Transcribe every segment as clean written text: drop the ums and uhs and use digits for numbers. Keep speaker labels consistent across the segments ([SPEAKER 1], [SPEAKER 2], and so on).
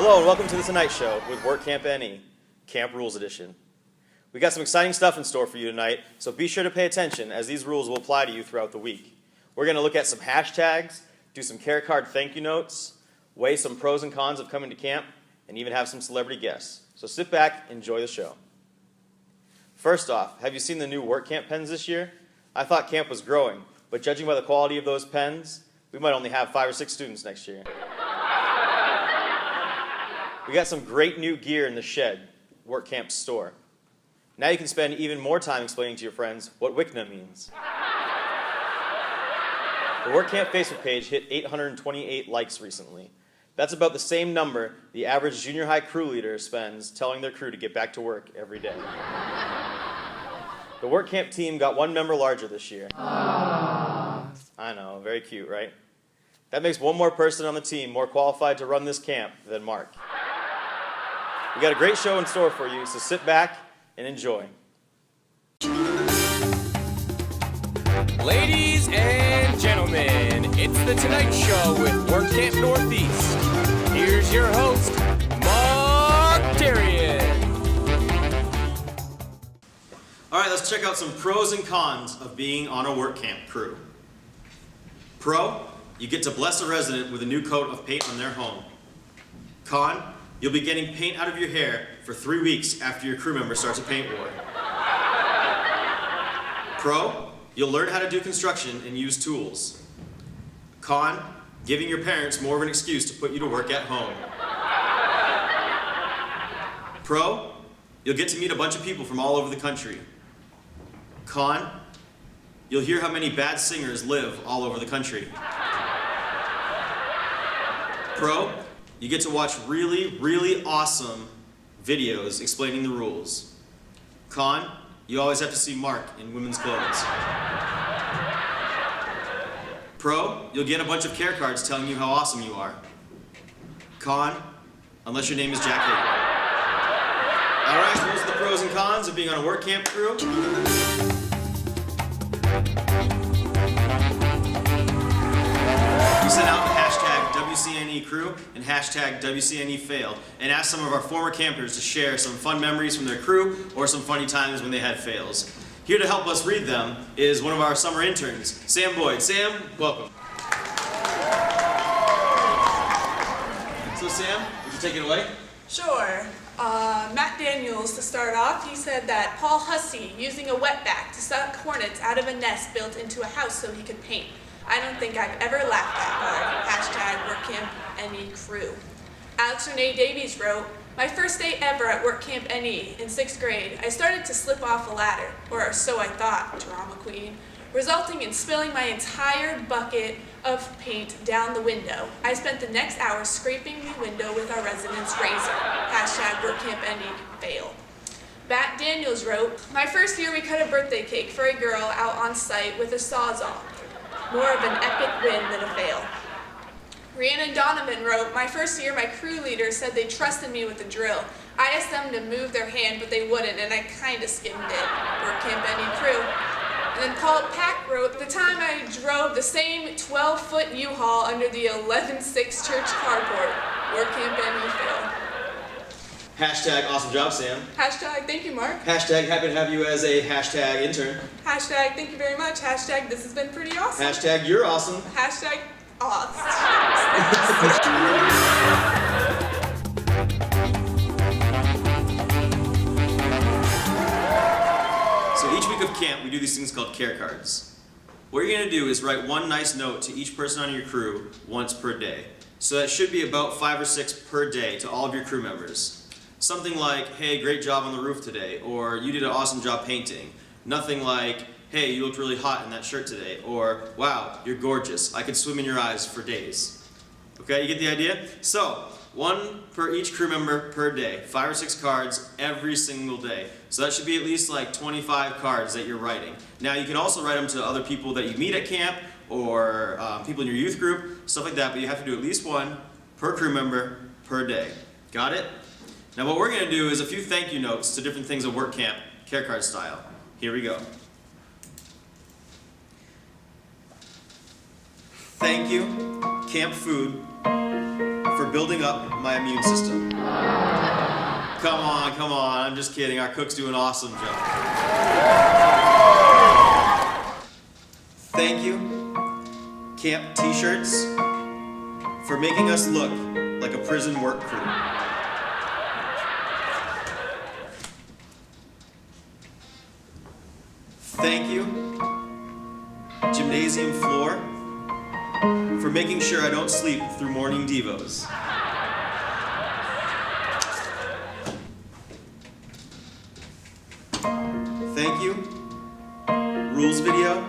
[SPEAKER 1] Hello and welcome to the Tonight Show with Work Camp NE, Camp Rules Edition. We got some exciting stuff in store for you tonight, so be sure to pay attention as these rules will apply to you throughout the week. We're going to look at some hashtags, do some care card thank you notes, weigh some pros and cons of coming to camp, and even have some celebrity guests. So sit back, enjoy the show. First off, have you seen the new Work Camp pens this year? I thought camp was growing, but judging by the quality of those pens, we might only have 5 or 6 students next year. We got some great new gear in the shed, Work Camp's store. Now you can spend even more time explaining to your friends what WICNA means. The Work Camp Facebook page hit 828 likes recently. That's about the same number the average junior high crew leader spends telling their crew to get back to work every day. The Work Camp team got 1 member larger this year. Aww. I know, very cute, right? That makes 1 more person on the team more qualified to run this camp than Mark. We got a great show in store for you, so sit back and enjoy.
[SPEAKER 2] Ladies and gentlemen, it's the Tonight Show with Work Camp Northeast. Here's your host, Mark Darian.
[SPEAKER 1] All right, let's check out some pros and cons of being on a work camp crew. Pro, you get to bless a resident with a new coat of paint on their home. Con, you'll be getting paint out of your hair for 3 weeks after your crew member starts a paint war. Pro, you'll learn how to do construction and use tools. Con, giving your parents more of an excuse to put you to work at home. Pro, you'll get to meet a bunch of people from all over the country. Con, you'll hear how many bad singers live all over the country. Pro, you get to watch really, really awesome videos explaining the rules. Con, you always have to see Mark in women's clothes. Pro, you'll get a bunch of care cards telling you how awesome you are. Con, unless your name is Jack Hager. All right, those are the pros and cons of being on a work camp crew. We sent out the hashtag WCNE crew and hashtag WCNE failed and asked some of our former campers to share some fun memories from their crew or some funny times when they had fails. Here to help us read them is one of our summer interns, Sam Boyd. Sam, welcome. So Sam, would you take it away?
[SPEAKER 3] Sure. Matt Daniels, to start off, he said that Paul Hussey using a wetback to suck hornets out of a nest built into a house so he could paint. I don't think I've ever laughed that hard. Hashtag Work Camp NE crew. Alex Renee Davies wrote, my first day ever at Work Camp NE in 6th grade, I started to slip off a ladder, or so I thought, drama queen, resulting in spilling my entire bucket of paint down the window. I spent the next hour scraping the window with our resident's razor. Hashtag Work Camp NE fail. Matt Daniels wrote, my first year we cut a birthday cake for a girl out on site with a Sawzall. More of an epic win than a fail. Rhiannon Donovan wrote, my first year my crew leader said they trusted me with the drill. I asked them to move their hand, but they wouldn't, and I kind of skimmed it. Work Camp NE crew. And then Paul Pack wrote, the time I drove the same 12-foot U-Haul under the 11-6 church carport. Work Camp NE fail.
[SPEAKER 1] Hashtag awesome job, Sam.
[SPEAKER 3] Hashtag thank you, Mark.
[SPEAKER 1] Hashtag happy to have you as a hashtag intern. Hashtag
[SPEAKER 3] thank you very much. Hashtag this has been pretty awesome.
[SPEAKER 1] Hashtag you're awesome.
[SPEAKER 3] Hashtag awesome.
[SPEAKER 1] So each week of camp, we do these things called care cards. What you're going to do is write one nice note to each person on your crew once per day. So that should be about 5 or 6 per day to all of your crew members. Something like, hey, great job on the roof today, or you did an awesome job painting. Nothing like, hey, you looked really hot in that shirt today, or wow, you're gorgeous. I could swim in your eyes for days. Okay, you get the idea? So, 1 per each crew member per day, 5 or 6 cards every single day. So that should be at least like 25 cards that you're writing. Now you can also write them to other people that you meet at camp, or people in your youth group, stuff like that, but you have to do at least 1 per crew member per day. Got it? Now what we're going to do is a few thank you notes to different things at work camp, care card style. Here we go. Thank you, camp food, for building up my immune system. Come on, I'm just kidding. Our cook's do an awesome job. Thank you, Camp T-shirts, for making us look like a prison work crew. Thank you, Gymnasium Floor, for making sure I don't sleep through morning devos. Thank you, Rules Video,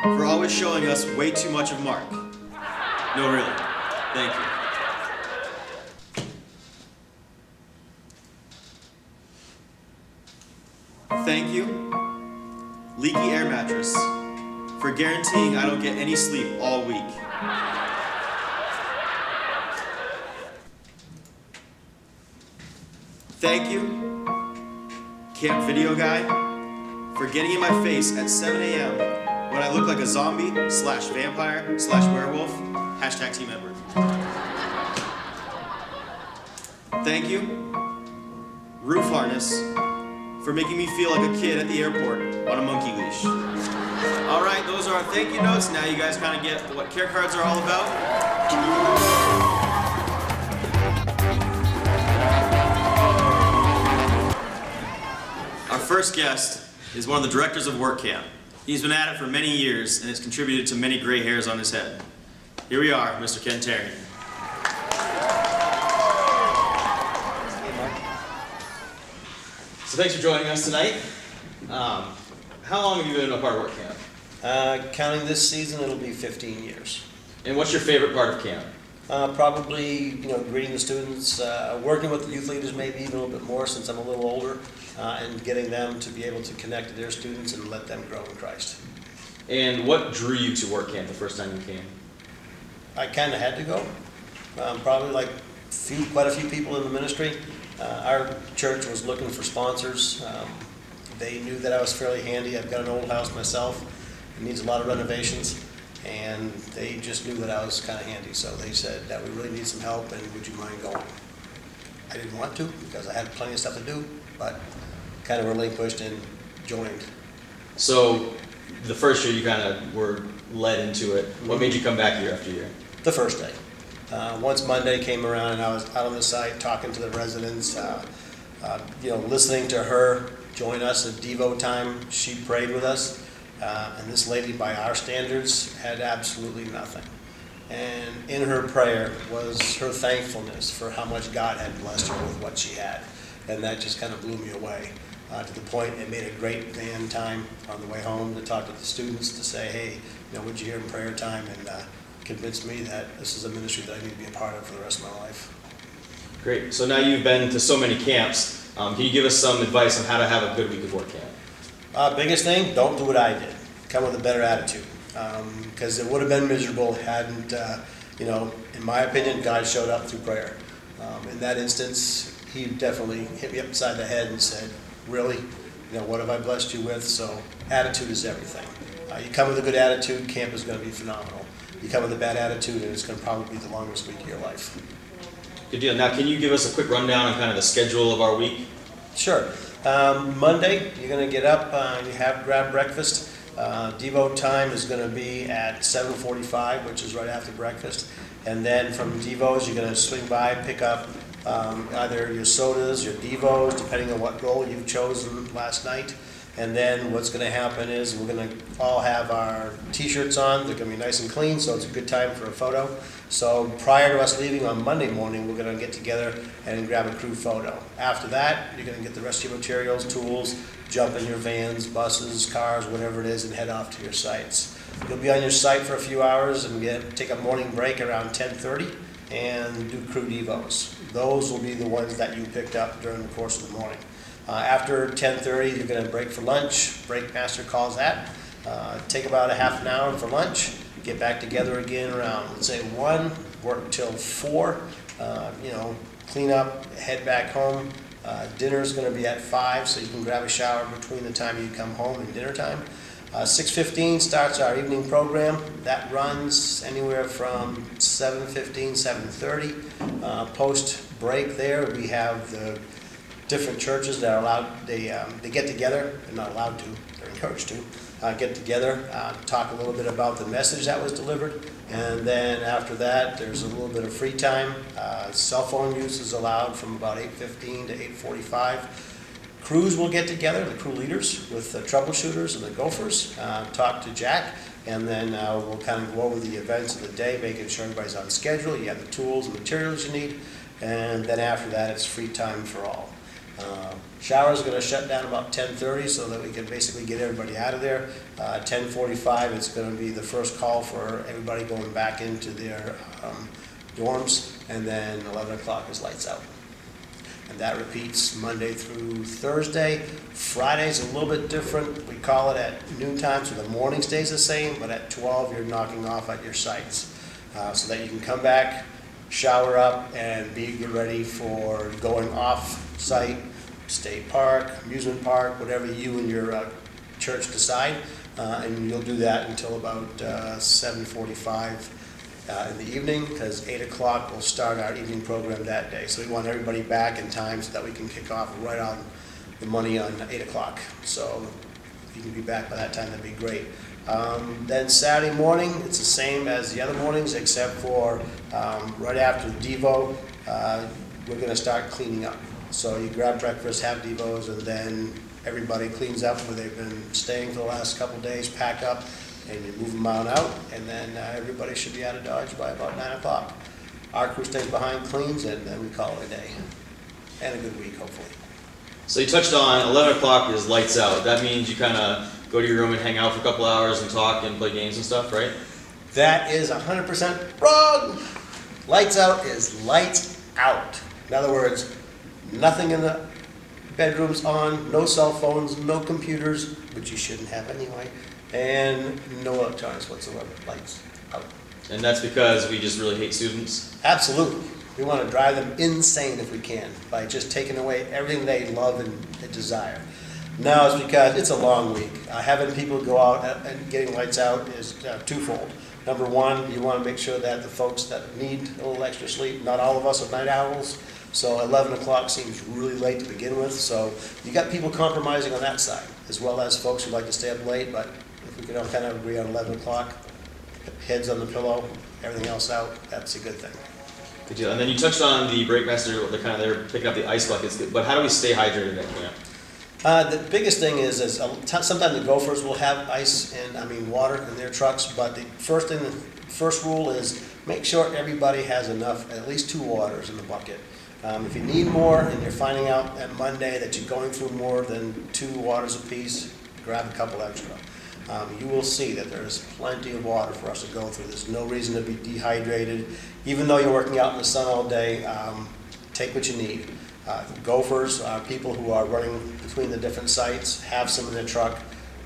[SPEAKER 1] for always showing us way too much of Mark. No, really. Thank you. Thank you, Leaky Air Mattress, for guaranteeing I don't get any sleep all week. Thank you, Camp Video Guy, for getting in my face at 7 a.m. when I look like a zombie / vampire / werewolf, # team member. Thank you, Roof Harness, for making me feel like a kid at the airport on a monkey leash. All right, those are our thank you notes. Now you guys kind of get what care cards are all about. Our first guest is one of the directors of Work Camp. He's been at it for many years and has contributed to many gray hairs on his head. Here we are, Mr. Ken Tarian. So thanks for joining us tonight. How long have you been a part of Work Camp?
[SPEAKER 4] Counting this season, it'll be 15 years.
[SPEAKER 1] And what's your favorite part of camp?
[SPEAKER 4] Probably, greeting the students, working with the youth leaders maybe even a little bit more since I'm a little older, and getting them to be able to connect to their students and let them grow in Christ.
[SPEAKER 1] And what drew you to Work Camp the first time you came?
[SPEAKER 4] I kind of had to go. Probably like quite a few people in the ministry. Our church was looking for sponsors. They knew that I was fairly handy. I've got an old house myself. It needs a lot of renovations. And they just knew that I was kind of handy. So they said that we really need some help and would you mind going? I didn't want to because I had plenty of stuff to do, but kind of relinquished and joined.
[SPEAKER 1] So the first year you kind of were led into it. What made you come back year after year?
[SPEAKER 4] The first day. Once Monday came around and I was out on the site talking to the residents, listening to her join us at Devo time. She prayed with us, and this lady, by our standards, had absolutely nothing. And in her prayer was her thankfulness for how much God had blessed her with what she had. And that just kind of blew me away, to the point it made a great van time on the way home to talk to the students to say, hey, would you hear in prayer time? And convinced me that this is a ministry that I need to be a part of for the rest of my life.
[SPEAKER 1] Great. So now you've been to so many camps. Can you give us some advice on how to have a good week of Work Camp?
[SPEAKER 4] Biggest thing, don't do what I did. Come with a better attitude. Because it would have been miserable hadn't, in my opinion, God showed up through prayer. In that instance, he definitely hit me upside the head and said, really? What have I blessed you with? So attitude is everything. You come with a good attitude, camp is going to be phenomenal. You come with a bad attitude, and it's going to probably be the longest week of your life.
[SPEAKER 1] Good deal. Now, can you give us a quick rundown on kind of the schedule of our week?
[SPEAKER 4] Sure. Monday, you're going to get up, grab breakfast. Devo time is going to be at 7:45, which is right after breakfast. And then from Devos, you're going to swing by, pick up either your sodas, your Devos, depending on what role you've chosen last night. And then what's going to happen is we're going to all have our t-shirts on. They're going to be nice and clean, so it's a good time for a photo. So prior to us leaving on Monday morning, we're going to get together and grab a crew photo. After that, you're going to get the rest of your materials, tools, jump in your vans, buses, cars, whatever it is, and head off to your sites. You'll be on your site for a few hours and take a morning break around 10:30 and do crew devos. Those will be the ones that you picked up during the course of the morning. After 10:30, you're going to break for lunch. Breakmaster calls that. Take about a half an hour for lunch. Get back together again around, let's say 1, work till 4. Clean up, head back home. Dinner is going to be at 5, so you can grab a shower between the time you come home and dinner time. 6:15 starts our evening program. That runs anywhere from 7:15, 7:30. Post-break there, we have the different churches that are allowed, they get together, they're not allowed to, they're encouraged to, get together, talk a little bit about the message that was delivered, and then after that, there's a little bit of free time. Cell phone use is allowed from about 8:15 to 8:45. Crews will get together, the crew leaders, with the troubleshooters and the gophers, talk to Jack, and then we'll kind of go over the events of the day, making sure everybody's on schedule, you have the tools and materials you need, and then after that, it's free time for all. Shower's gonna shut down about 10:30 so that we can basically get everybody out of there. 10:45, it's gonna be the first call for everybody going back into their dorms, and then 11 o'clock is lights out. And that repeats Monday through Thursday. Friday's a little bit different. We call it at noontime, so the morning stays the same, but at 12 you're knocking off at your sites. So that you can come back, shower up, and get ready for going off-site, state park, amusement park, whatever you and your church decide. And you'll do that until about 7:45 in the evening, because 8 o'clock will start our evening program that day. So we want everybody back in time so that we can kick off right on the money on 8 o'clock. So if you can be back by that time, that'd be great. Then Saturday morning, it's the same as the other mornings, except for right after the Devo, we're gonna start cleaning up. So you grab breakfast, have Devos, and then everybody cleans up where they've been staying for the last couple days, pack up, and you move them on out, and then everybody should be out of Dodge by about 9 o'clock. Our crew stays behind, cleans, and then we call it a day. And a good week, hopefully.
[SPEAKER 1] So you touched on 11 o'clock is lights out. That means you kind of go to your room and hang out for a couple hours and talk and play games and stuff, right?
[SPEAKER 4] That is 100% wrong. Lights out is lights out. In other words, nothing in the bedrooms on, no cell phones, no computers, which you shouldn't have anyway, and no electronics whatsoever. Lights out.
[SPEAKER 1] And that's because we just really hate students.
[SPEAKER 4] Absolutely. We want to drive them insane if we can by just taking away everything they love and desire. Now it's because it's a long week. Having people go out and getting lights out is twofold. Number one, you want to make sure that the folks that need a little extra sleep, not all of us are night owls, so 11 o'clock seems really late to begin with, so you got people compromising on that side, as well as folks who like to stay up late, but if we can all kind of agree on 11 o'clock, heads on the pillow, everything else out, that's a good thing.
[SPEAKER 1] Good deal. And then you touched on the breakmaster, they're kind of there picking up the ice buckets, but how do we stay hydrated at camp?
[SPEAKER 4] The biggest thing is sometimes the Gophers will have ice and water in their trucks, but the first rule is make sure everybody has enough, at least 2 waters in the bucket. If you need more and you're finding out at Monday that you're going through more than 2 waters apiece, grab a couple extra. You will see that there's plenty of water for us to go through. There's no reason to be dehydrated. Even though you're working out in the sun all day, take what you need. Gophers, people who are running between the different sites, have some in their truck.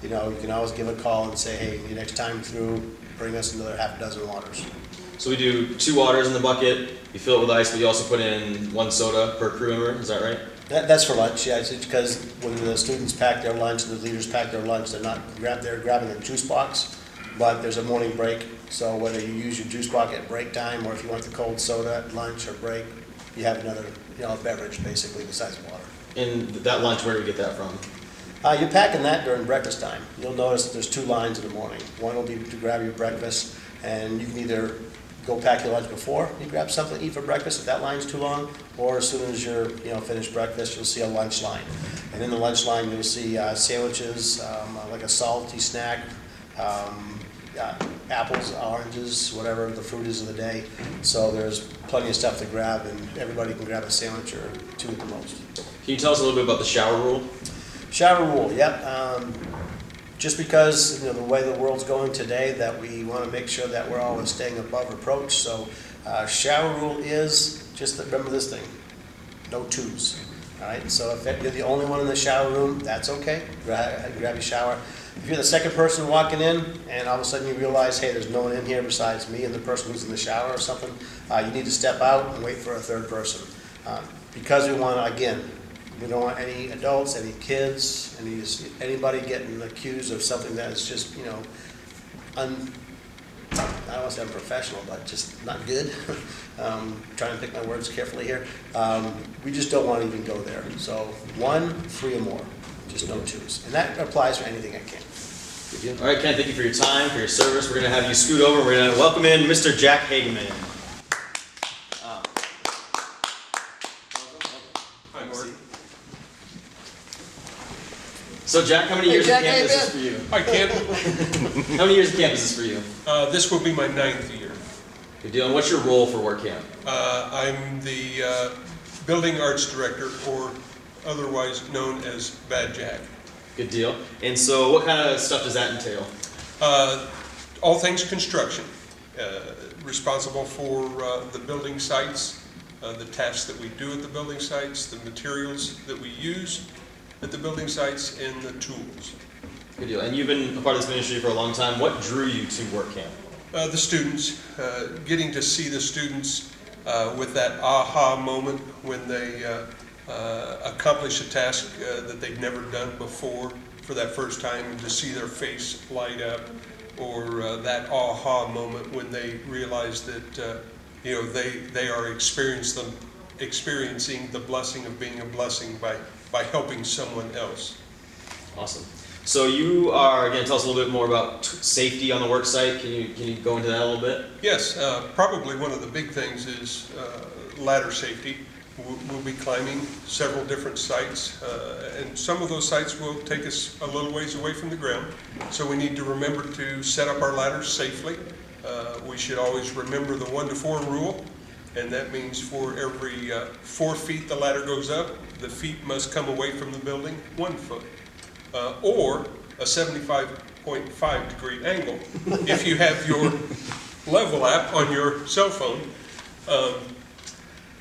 [SPEAKER 4] You can always give a call and say, hey, your next time through, bring us another half dozen waters.
[SPEAKER 1] So we do 2 waters in the bucket, you fill it with ice, but you also put in 1 soda per crew member, is that right?
[SPEAKER 4] That's for lunch, yeah. It's because when the students pack their lunch and the leaders pack their lunch, they're grabbing a juice box, but there's a morning break. So whether you use your juice box at break time, or if you want the cold soda at lunch or break, you have another beverage basically besides water.
[SPEAKER 1] And that lunch, where do we get that from?
[SPEAKER 4] You're packing that during breakfast time. You'll notice that there's 2 lines in the morning. One will be to grab your breakfast, and you can either go pack your lunch before you grab something to eat for breakfast if that line's too long, or as soon as you're finished breakfast, you'll see a lunch line. And in the lunch line, you'll see sandwiches, like a salty snack, apples, oranges, whatever the fruit is of the day. So there's plenty of stuff to grab, and everybody can grab a sandwich or 2 at the most.
[SPEAKER 1] Can you tell us a little bit about the shower rule?
[SPEAKER 4] Shower rule, yep. Just because the way the world's going today, that we want to make sure that we're always staying above reproach. So shower rule is, just remember this thing, no twos. All right, so if you're the only one in the shower room, that's okay. Grab your shower. If you're the second person walking in and all of a sudden you realize, hey, there's no one in here besides me and the person who's in the shower or something, you need to step out and wait for a third person. Because we want to, again, We don't want any adults, any kids, anybody getting accused of something that is just, I don't want to say unprofessional, but just not good. Trying to pick my words carefully here. We just don't want to even go there. So 1, 3 or more, just no 2s. And that applies for anything at camp.
[SPEAKER 1] Good deal. All right, Ken, thank you for your time, for your service. We're going to have you scoot over. We're going to welcome in Mr. Jack Hageman.
[SPEAKER 5] Hi, Mark.
[SPEAKER 1] So, Jack, how many years of camp is this for you?
[SPEAKER 5] Hi, Ken.
[SPEAKER 1] How many years of camp is this for you?
[SPEAKER 5] This will be my 9th year.
[SPEAKER 1] Good deal. And what's your role for work camp?
[SPEAKER 5] I'm the building arts director, or otherwise known as Bad Jack.
[SPEAKER 1] Good deal. And so, what kind of stuff does that entail?
[SPEAKER 5] All things construction. Responsible for the building sites, the tasks that we do at the building sites, the materials that we use at the building sites, and the tools.
[SPEAKER 1] Good deal. And you've been a part of this ministry for a long time. What drew you to work camp?
[SPEAKER 5] The students, getting to see the students with that aha moment when they accomplish a task that they've never done before for that first time, and to see their face light up, or that aha moment when they realize that they are experiencing the blessing of being a blessing by helping someone else.
[SPEAKER 1] Awesome. So you are going to tell us a little bit more about safety on the work site. Can you go into that a little bit?
[SPEAKER 5] Yes, probably one of the big things is ladder safety. We'll be climbing several different sites, and some of those sites will take us a little ways away from the ground. So we need to remember to set up our ladders safely. We should always remember the 1 to 4 rule, and that means for every 4 feet the ladder goes up, the feet must come away from the building 1 foot, or a 75.5 degree angle if you have your level app on your cell phone.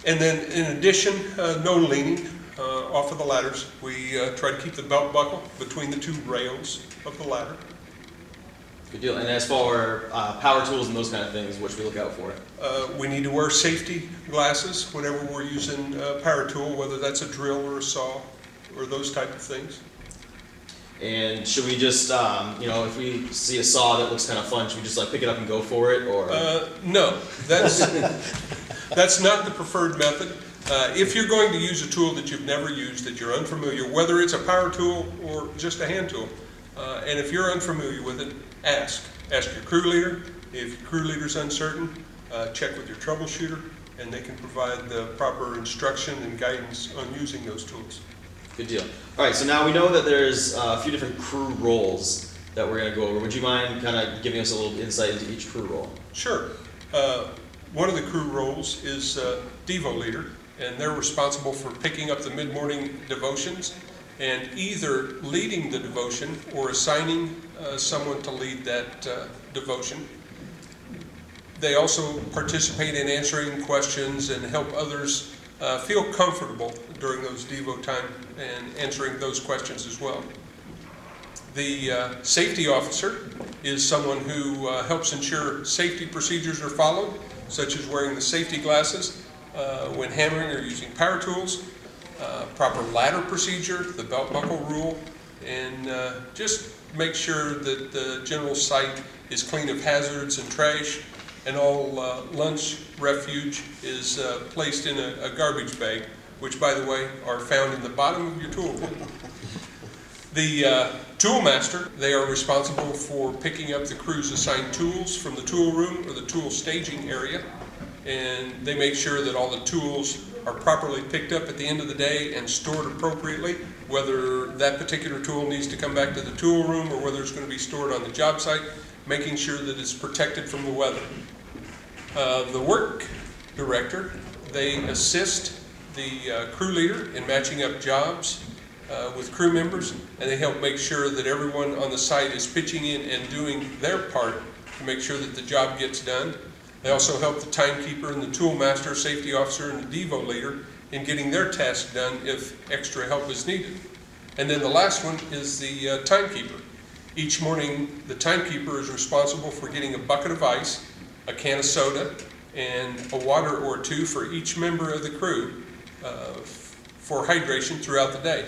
[SPEAKER 5] And then in addition, no leaning off of the ladders. We try to keep the belt buckle between the 2 rails of the ladder.
[SPEAKER 1] Good deal. And as for power tools and those kind of things, what should we look out for?
[SPEAKER 5] We need to wear safety glasses whenever we're using a power tool, whether that's a drill or a saw or those type of things.
[SPEAKER 1] And should we just, if we see a saw that looks kind of fun, should we just pick it up and go for it, or?
[SPEAKER 5] No, that's not the preferred method. If you're going to use a tool that you've never used, that you're unfamiliar, whether it's a power tool or just a hand tool, and if you're unfamiliar with it, ask your crew leader. If your crew leader's uncertain, check with your troubleshooter, and they can provide the proper instruction and guidance on using those tools.
[SPEAKER 1] Good deal. All right, so now we know that there's a few different crew roles that we're going to go over. Would you mind kind of giving us a little insight into each crew role?
[SPEAKER 5] Sure. One of the crew roles is Devo leader, and they're responsible for picking up the mid-morning devotions and either leading the devotion or assigning someone to lead that devotion. They also participate in answering questions and help others feel comfortable during those Devo time and answering those questions as well. The safety officer is someone who helps ensure safety procedures are followed, such as wearing the safety glasses when hammering or using power tools, proper ladder procedure, the belt buckle rule, and just make sure that the general site is clean of hazards and trash, and all lunch refuge is placed in a garbage bag, which, by the way, are found in the bottom of your tool room. The tool master, they are responsible for picking up the crew's assigned tools from the tool room or the tool staging area, and they make sure that all the tools are properly picked up at the end of the day and stored appropriately, whether that particular tool needs to come back to the tool room or whether it's going to be stored on the job site, making sure that it's protected from the weather. The work director, they assist the crew leader in matching up jobs with crew members, and they help make sure that everyone on the site is pitching in and doing their part to make sure that the job gets done. They also help the timekeeper and the tool master, safety officer, and the Devo leader in getting their task done if extra help is needed. And then the last one is the timekeeper. Each morning, the timekeeper is responsible for getting a bucket of ice, a can of soda, and a water or two for each member of the crew for hydration throughout the day.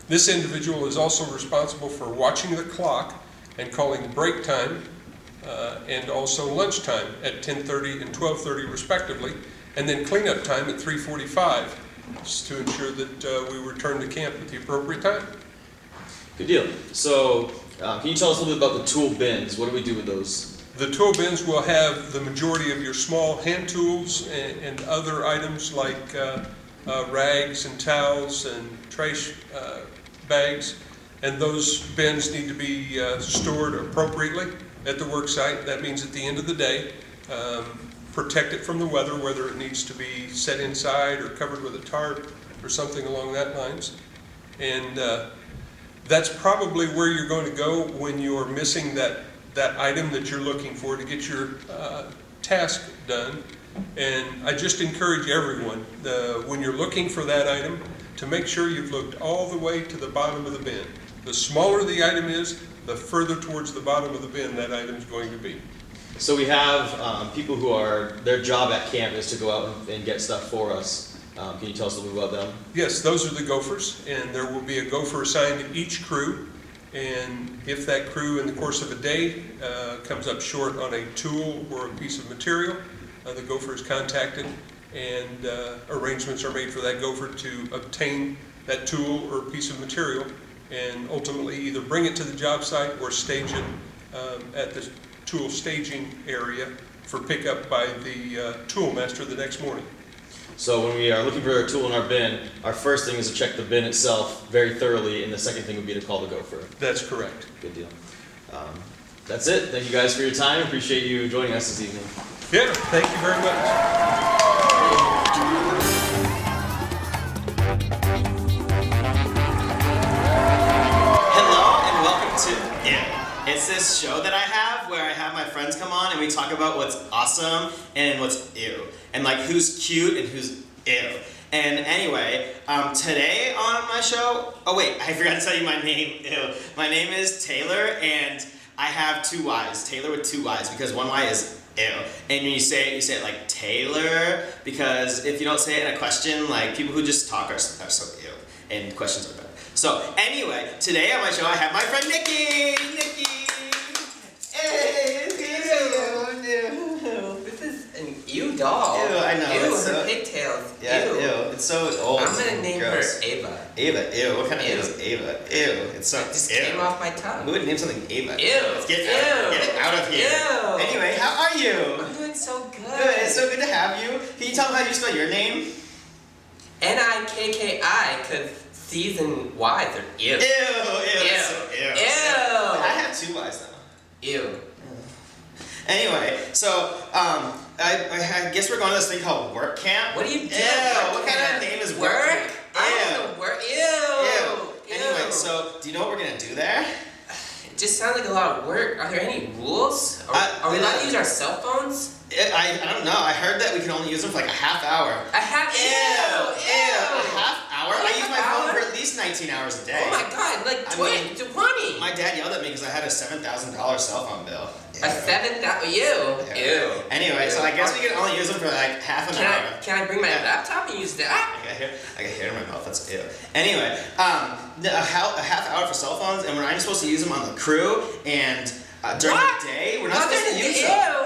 [SPEAKER 5] This individual is also responsible for watching the clock and calling break time and also lunchtime at 10:30 and 12:30 respectively, and then cleanup time at 3:45, just to ensure that we return to camp at the appropriate time.
[SPEAKER 1] Good deal. So, can you tell us a little bit about the tool bins? What do we do with those?
[SPEAKER 5] The tool bins will have the majority of your small hand tools and other items like rags and towels and trash bags, and those bins need to be stored appropriately at the work site. That means at the end of the day, protect it from the weather, whether it needs to be set inside or covered with a tarp or something along that lines. And that's probably where you're going to go when you're missing that item that you're looking for to get your task done. And I just encourage everyone, when you're looking for that item, to make sure you've looked all the way to the bottom of the bin. The smaller the item is, the further towards the bottom of the bin that item is going to be.
[SPEAKER 1] So we have people who are, their job at camp is to go out and get stuff for us. Can you tell us a little bit about them?
[SPEAKER 5] Yes, those are the gophers, and there will be a gopher assigned to each crew. And if that crew in the course of a day comes up short on a tool or a piece of material, the gopher is contacted and arrangements are made for that gopher to obtain that tool or piece of material and ultimately either bring it to the job site or stage it at the tool staging area for pickup by the tool master the next morning.
[SPEAKER 1] So when we are looking for a tool in our bin, our first thing is to check the bin itself very thoroughly, and the second thing would be to call the gopher.
[SPEAKER 5] That's correct.
[SPEAKER 1] Good deal. That's it. Thank you guys for your time. Appreciate you joining us this evening.
[SPEAKER 5] Yeah, thank you very much.
[SPEAKER 1] Hello and welcome to Ew. It's this show that I have where I have my friends come on and we talk about what's awesome and what's ew. And like who's cute and who's ew. And anyway, today on my show, oh wait, I forgot to tell you my name, ew. My name is Taylor and I have two Y's, Taylor with two Y's, because one Y is ew. And when you say it like Taylor, because if you don't say it in a question, like people who just talk are so ew. And questions are better. So anyway, today on my show I have my friend Nikki! Nikki! Hey,
[SPEAKER 6] This is an ew doll.
[SPEAKER 1] Ew, I know,
[SPEAKER 6] Ew,
[SPEAKER 1] it's
[SPEAKER 6] her
[SPEAKER 1] so-
[SPEAKER 6] pigtails.
[SPEAKER 1] Yeah,
[SPEAKER 6] Ew.
[SPEAKER 1] ew. It's so old.
[SPEAKER 6] I'm gonna name
[SPEAKER 1] Gross.
[SPEAKER 6] her Ava.
[SPEAKER 1] Ava, ew. What kind of
[SPEAKER 6] Ew.
[SPEAKER 1] name is Ava? Ew. It's so
[SPEAKER 6] It just
[SPEAKER 1] ew.
[SPEAKER 6] came off my
[SPEAKER 1] Who
[SPEAKER 6] tongue.
[SPEAKER 1] would name something Ava?
[SPEAKER 6] Ew.
[SPEAKER 1] Let's get
[SPEAKER 6] Ew.
[SPEAKER 1] it out of here.
[SPEAKER 6] Ew.
[SPEAKER 1] Anyway, how are you?
[SPEAKER 6] I'm doing so good.
[SPEAKER 1] Good. It's so good to have you. Can you tell me how you spell your name?
[SPEAKER 6] Nikki, because C's and Y's are ew.
[SPEAKER 1] Ew. It's so ew.
[SPEAKER 6] Ew.
[SPEAKER 1] I have two Y's now.
[SPEAKER 6] Ew.
[SPEAKER 1] Anyway, so I guess we're going to this thing called work camp.
[SPEAKER 6] What do you do?
[SPEAKER 1] Ew.
[SPEAKER 6] at
[SPEAKER 1] What
[SPEAKER 6] work
[SPEAKER 1] kind of
[SPEAKER 6] camp?
[SPEAKER 1] name is
[SPEAKER 6] work?
[SPEAKER 1] camp?
[SPEAKER 6] I
[SPEAKER 1] Ew.
[SPEAKER 6] don't know work. Ew.
[SPEAKER 1] Ew.
[SPEAKER 6] Ew.
[SPEAKER 1] Anyway, so do you know what we're gonna do there?
[SPEAKER 6] It just sounds like a lot of work. Are there any rules? Are we allowed to use our cell phones?
[SPEAKER 1] I don't know. I heard that we can only use them for like a half hour.
[SPEAKER 6] I have.
[SPEAKER 1] A half hour? I use my phone
[SPEAKER 6] hour?
[SPEAKER 1] for at least 19 hours a day.
[SPEAKER 6] Oh my god, like
[SPEAKER 1] I
[SPEAKER 6] 20.
[SPEAKER 1] My dad yelled at me because I had a $7,000 cell phone bill.
[SPEAKER 6] A 7,000. Ew.
[SPEAKER 1] Anyway, so I guess we can only use them for like half an hour.
[SPEAKER 6] Can I bring my laptop and use that?
[SPEAKER 1] I got hair in my mouth. That's ew. Anyway, a half hour for cell phones, and we're not even supposed to use them on the crew. And during
[SPEAKER 6] What?
[SPEAKER 1] the day, we're not supposed to use them.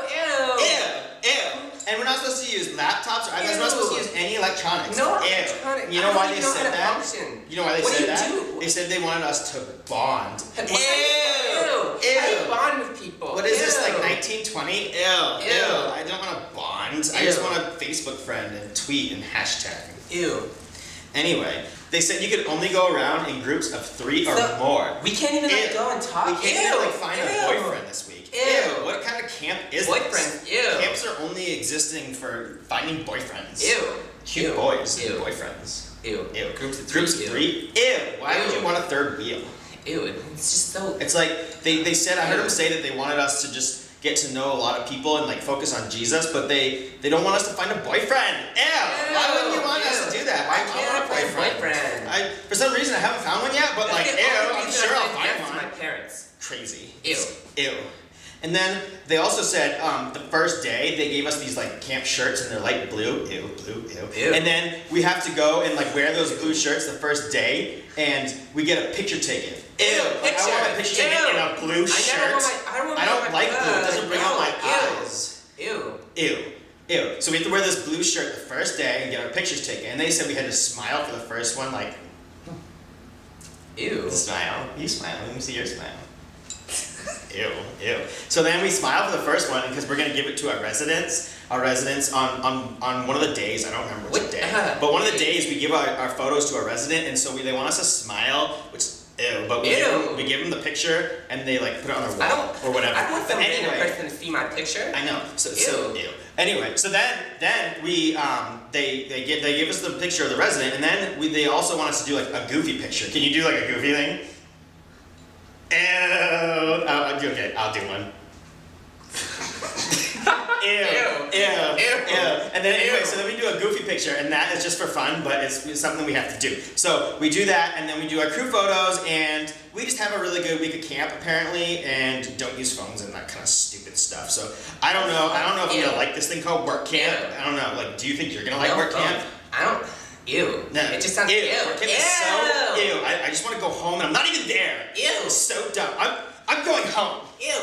[SPEAKER 1] Ew. And we're not supposed to use laptops or iPads. We're not supposed to use any electronics.
[SPEAKER 6] No
[SPEAKER 1] Ew.
[SPEAKER 6] electronic.
[SPEAKER 1] You know
[SPEAKER 6] I
[SPEAKER 1] why
[SPEAKER 6] don't
[SPEAKER 1] they
[SPEAKER 6] even know
[SPEAKER 1] said
[SPEAKER 6] how to
[SPEAKER 1] that?
[SPEAKER 6] function.
[SPEAKER 1] You know why they
[SPEAKER 6] What do
[SPEAKER 1] said
[SPEAKER 6] you
[SPEAKER 1] that?
[SPEAKER 6] do?
[SPEAKER 1] They said they wanted us to bond.
[SPEAKER 6] Ew.
[SPEAKER 1] Ew.
[SPEAKER 6] How do you bond with people?
[SPEAKER 1] What is this, like
[SPEAKER 6] Ew.
[SPEAKER 1] 1920? Ew.
[SPEAKER 6] Ew.
[SPEAKER 1] I don't want to bond. I just
[SPEAKER 6] Ew.
[SPEAKER 1] want to Facebook friend and tweet and hashtag.
[SPEAKER 6] Ew.
[SPEAKER 1] Anyway, they said you could only go around in groups of 3 or
[SPEAKER 6] So,
[SPEAKER 1] more.
[SPEAKER 6] We can't even like
[SPEAKER 1] Ew.
[SPEAKER 6] go and talk.
[SPEAKER 1] We can't even like find
[SPEAKER 6] Ew.
[SPEAKER 1] a boyfriend this week.
[SPEAKER 6] Ew.
[SPEAKER 1] What kind of camp is
[SPEAKER 6] Boyfriend.
[SPEAKER 1] this?
[SPEAKER 6] Ew.
[SPEAKER 1] Camps are only existing for finding boyfriends.
[SPEAKER 6] Ew.
[SPEAKER 1] Cute
[SPEAKER 6] Ew.
[SPEAKER 1] boys and
[SPEAKER 6] Ew.
[SPEAKER 1] boyfriends.
[SPEAKER 6] Ew.
[SPEAKER 1] Ew.
[SPEAKER 6] Groups of
[SPEAKER 1] Groups of
[SPEAKER 6] three.
[SPEAKER 1] 3? Ew. Why would
[SPEAKER 6] Ew.
[SPEAKER 1] you want a third wheel?
[SPEAKER 6] Ew. It's just so.
[SPEAKER 1] It's like they said, I heard
[SPEAKER 6] Ew.
[SPEAKER 1] them say that they wanted us to just get to know a lot of people and like focus on Jesus, but they don't want us to find a boyfriend. Ew. Why wouldn't you want us to do that?
[SPEAKER 6] Why
[SPEAKER 1] I
[SPEAKER 6] can't I
[SPEAKER 1] want a
[SPEAKER 6] find a boyfriend?
[SPEAKER 1] For some reason I haven't found one yet, but like,
[SPEAKER 6] That's the
[SPEAKER 1] ew,
[SPEAKER 6] only
[SPEAKER 1] I'm
[SPEAKER 6] reason
[SPEAKER 1] sure
[SPEAKER 6] I
[SPEAKER 1] I'll
[SPEAKER 6] said
[SPEAKER 1] find
[SPEAKER 6] yes to
[SPEAKER 1] one.
[SPEAKER 6] my parents.
[SPEAKER 1] Crazy.
[SPEAKER 6] Ew.
[SPEAKER 1] Ew. And then they also said the first day they gave us these like camp shirts and they're light blue, ew, blue, ew.
[SPEAKER 6] Ew.
[SPEAKER 1] And then we have to go and like wear those blue shirts the first day, and we get a picture taken. Ew, like, I want my picture taken in a blue shirt. I don't like blue. It doesn't bring out my eyes.
[SPEAKER 6] Ew.
[SPEAKER 1] Ew. Ew. So we have to wear this blue shirt the first day and get our pictures taken. And they said we had to smile for the first one, like,
[SPEAKER 6] Ew.
[SPEAKER 1] smile. You smile. Let me see your smile. Ew, ew. So then we smile for the first one because we're gonna give it to our residents. Our residents on one of the days, I don't remember which
[SPEAKER 6] What?
[SPEAKER 1] day, but one of the days we give our photos to our resident, and so they want us to smile, which ew, but we give them the picture and they like put it on their wall or whatever.
[SPEAKER 6] I don't want
[SPEAKER 1] But
[SPEAKER 6] some random
[SPEAKER 1] anyway,
[SPEAKER 6] person to see my picture.
[SPEAKER 1] I know. So
[SPEAKER 6] Ew.
[SPEAKER 1] ew. Anyway, so then we they give us the picture of the resident, and then they also want us to do like a goofy picture. Can you do like a goofy thing? Ew. Okay, I'll do one. Ew, ew, ew. And then anyway, so then we do a goofy picture, and that is just for fun, but it's something we have to do. So we do that, and then we do our crew photos, and we just have a really good week of camp apparently, and don't use phones and that kind of stupid stuff. So I don't know if I'm gonna like this thing called work camp.
[SPEAKER 6] Ew.
[SPEAKER 1] I don't know. Like, do you think you're gonna like
[SPEAKER 6] No
[SPEAKER 1] work
[SPEAKER 6] phone.
[SPEAKER 1] camp?
[SPEAKER 6] I don't. Ew.
[SPEAKER 1] No.
[SPEAKER 6] It just sounds
[SPEAKER 1] ew.
[SPEAKER 6] ew.
[SPEAKER 1] Work camp is so ew. I just want to go home, and I'm not even there.
[SPEAKER 6] Ew.
[SPEAKER 1] It's so dumb. I'm going home.
[SPEAKER 6] Ew.